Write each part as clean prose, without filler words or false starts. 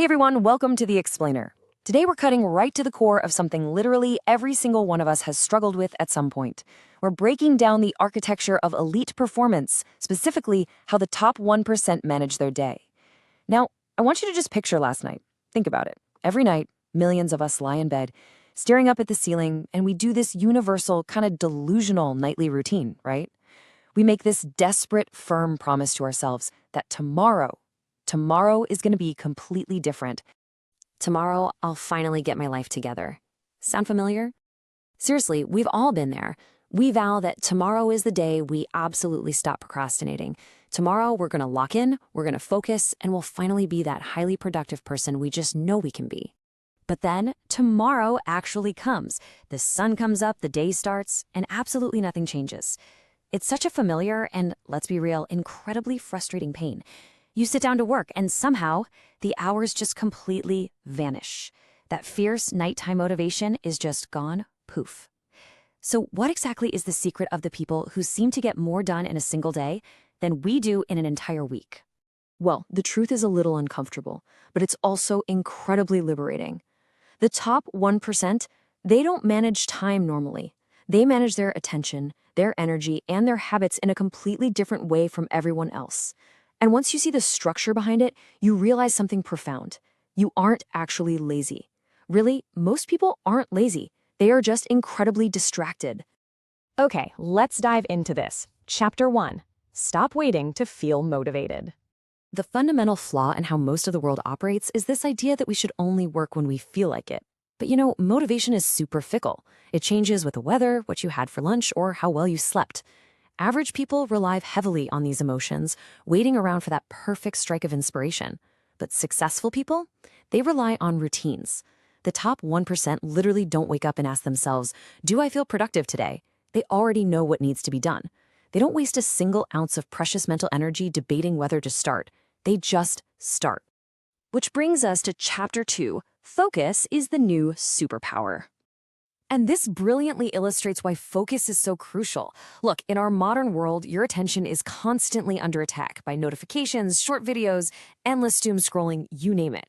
everyone, welcome to The Explainer. Today we're cutting right to the core of something literally every single one of us has struggled with at some point. We're breaking down the architecture of elite performance, specifically how the top 1% manage their day. Now, I want you to just picture last night. Think about it. Every night, millions of us lie in bed, staring up at the ceiling, and we do this universal, kind of delusional nightly routine, right? We make this desperate, firm promise to ourselves that tomorrow is going to be completely different. Tomorrow, I'll finally get my life together. Sound familiar? Seriously, we've all been there. We vow that tomorrow is the day we absolutely stop procrastinating. Tomorrow, we're going to lock in, we're going to focus, and we'll finally be that highly productive person we just know we can be. But then, tomorrow actually comes. The sun comes up, the day starts, and absolutely nothing changes. It's such a familiar and, let's be real, incredibly frustrating pain. You sit down to work, and somehow, the hours just completely vanish. That fierce nighttime motivation is just gone, poof. So what exactly is the secret of the people who seem to get more done in a single day than we do in an entire week? Well, the truth is a little uncomfortable, but it's also incredibly liberating. The top 1%, they don't manage time normally. They manage their attention, their energy, and their habits in a completely different way from everyone else. And once you see the structure behind it, you realize something profound. You aren't actually lazy. Really, most people aren't lazy. They are just incredibly distracted. Okay, let's dive into this. Chapter 1. Stop waiting to feel motivated. The fundamental flaw in how most of the world operates is this idea that we should only work when we feel like it. But motivation is super fickle. It changes with the weather, what you had for lunch, or how well you slept. Average people rely heavily on these emotions, waiting around for that perfect strike of inspiration. But successful people, they rely on routines. The top 1% literally don't wake up and ask themselves, do I feel productive today? They already know what needs to be done. They don't waste a single ounce of precious mental energy debating whether to start. They just start. Which brings us to Chapter 2, Focus is the New Superpower. And this brilliantly illustrates why focus is so crucial. Look, in our modern world, your attention is constantly under attack by notifications, short videos, endless doom scrolling, you name it.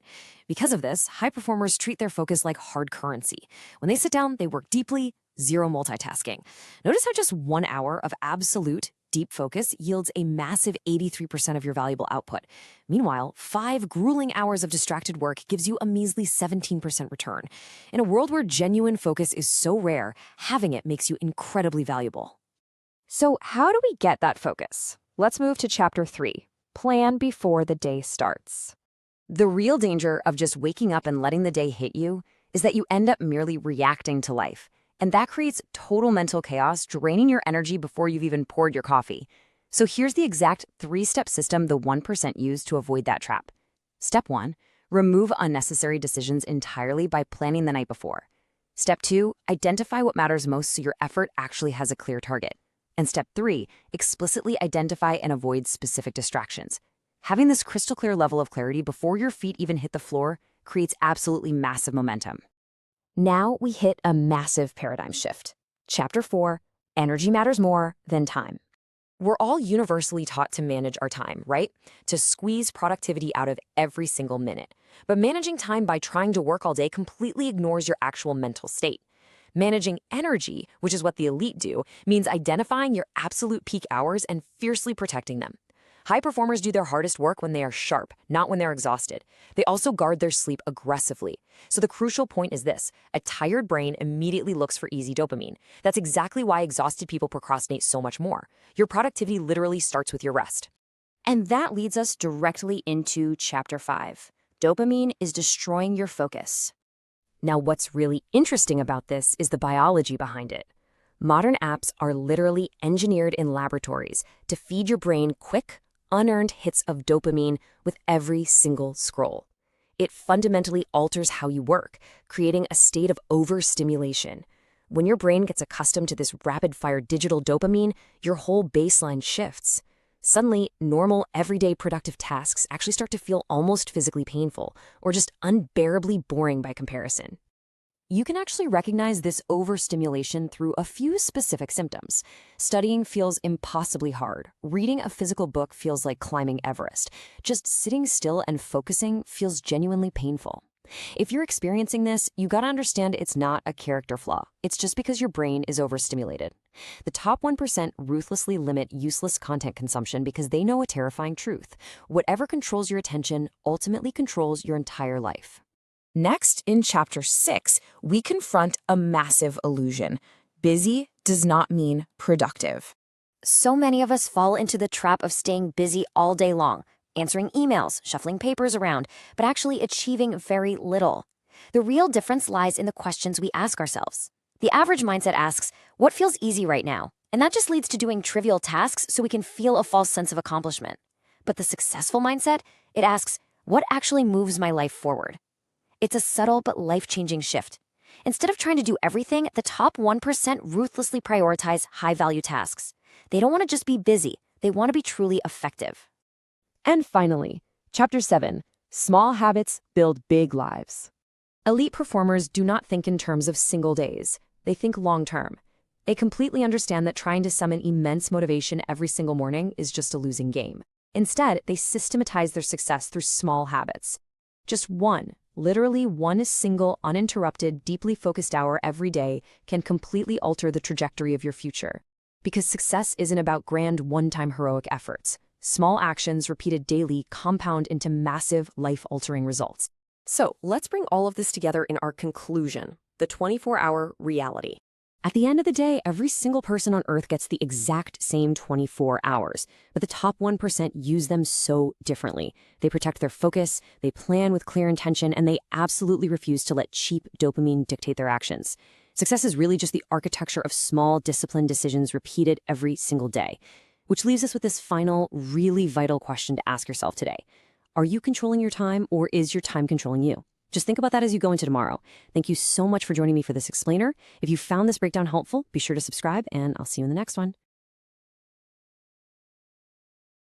Because of this, high performers treat their focus like hard currency. When they sit down, they work deeply, zero multitasking. Notice how just 1 hour of absolute deep focus yields a massive 83% of your valuable output. Meanwhile, 5 grueling hours of distracted work gives you a measly 17% return. In a world where genuine focus is so rare, having it makes you incredibly valuable. So how do we get that focus? Let's move to Chapter 3. Plan before the day starts. The real danger of just waking up and letting the day hit you is that you end up merely reacting to life. And that creates total mental chaos, draining your energy before you've even poured your coffee. So here's the exact 3-step system the 1% use to avoid that trap. Step 1, remove unnecessary decisions entirely by planning the night before. Step 2, identify what matters most so your effort actually has a clear target. And step 3, explicitly identify and avoid specific distractions. Having this crystal clear level of clarity before your feet even hit the floor creates absolutely massive momentum. Now we hit a massive paradigm shift. Chapter 4, Energy Matters More Than Time. We're all universally taught to manage our time, right? To squeeze productivity out of every single minute. But managing time by trying to work all day completely ignores your actual mental state. Managing energy, which is what the elite do, means identifying your absolute peak hours and fiercely protecting them. High performers do their hardest work when they are sharp, not when they're exhausted. They also guard their sleep aggressively. So the crucial point is this: a tired brain immediately looks for easy dopamine. That's exactly why exhausted people procrastinate so much more. Your productivity literally starts with your rest. And that leads us directly into Chapter 5. Dopamine is destroying your focus. Now, what's really interesting about this is the biology behind it. Modern apps are literally engineered in laboratories to feed your brain quick, unearned hits of dopamine with every single scroll. It fundamentally alters how you work, creating a state of overstimulation. When your brain gets accustomed to this rapid-fire digital dopamine, your whole baseline shifts. Suddenly, normal, everyday productive tasks actually start to feel almost physically painful or just unbearably boring by comparison. You can actually recognize this overstimulation through a few specific symptoms. Studying feels impossibly hard. Reading a physical book feels like climbing Everest. Just sitting still and focusing feels genuinely painful. If you're experiencing this, you gotta understand it's not a character flaw. It's just because your brain is overstimulated. The top 1% ruthlessly limit useless content consumption because they know a terrifying truth. Whatever controls your attention ultimately controls your entire life. Next, in Chapter 6, we confront a massive illusion. Busy does not mean productive. So many of us fall into the trap of staying busy all day long, answering emails, shuffling papers around, but actually achieving very little. The real difference lies in the questions we ask ourselves. The average mindset asks, what feels easy right now? And that just leads to doing trivial tasks so we can feel a false sense of accomplishment. But the successful mindset, it asks, what actually moves my life forward? It's a subtle but life-changing shift. Instead of trying to do everything, the top 1% ruthlessly prioritize high-value tasks. They don't want to just be busy. They want to be truly effective. And finally, Chapter 7, Small Habits Build Big Lives. Elite performers do not think in terms of single days. They think long-term. They completely understand that trying to summon immense motivation every single morning is just a losing game. Instead, they systematize their success through small habits. Just one, literally one single, uninterrupted, deeply focused hour every day can completely alter the trajectory of your future. Because success isn't about grand one-time heroic efforts. Small actions repeated daily compound into massive, life-altering results. So let's bring all of this together in our conclusion, the 24-hour reality. At the end of the day, every single person on Earth gets the exact same 24 hours, but the top 1% use them so differently. They protect their focus, they plan with clear intention, and they absolutely refuse to let cheap dopamine dictate their actions. Success is really just the architecture of small, disciplined decisions repeated every single day, which leaves us with this final, really vital question to ask yourself today. Are you controlling your time, or is your time controlling you? Just think about that as you go into tomorrow. Thank you so much for joining me for this explainer. If you found this breakdown helpful, be sure to subscribe, and I'll see you in the next one.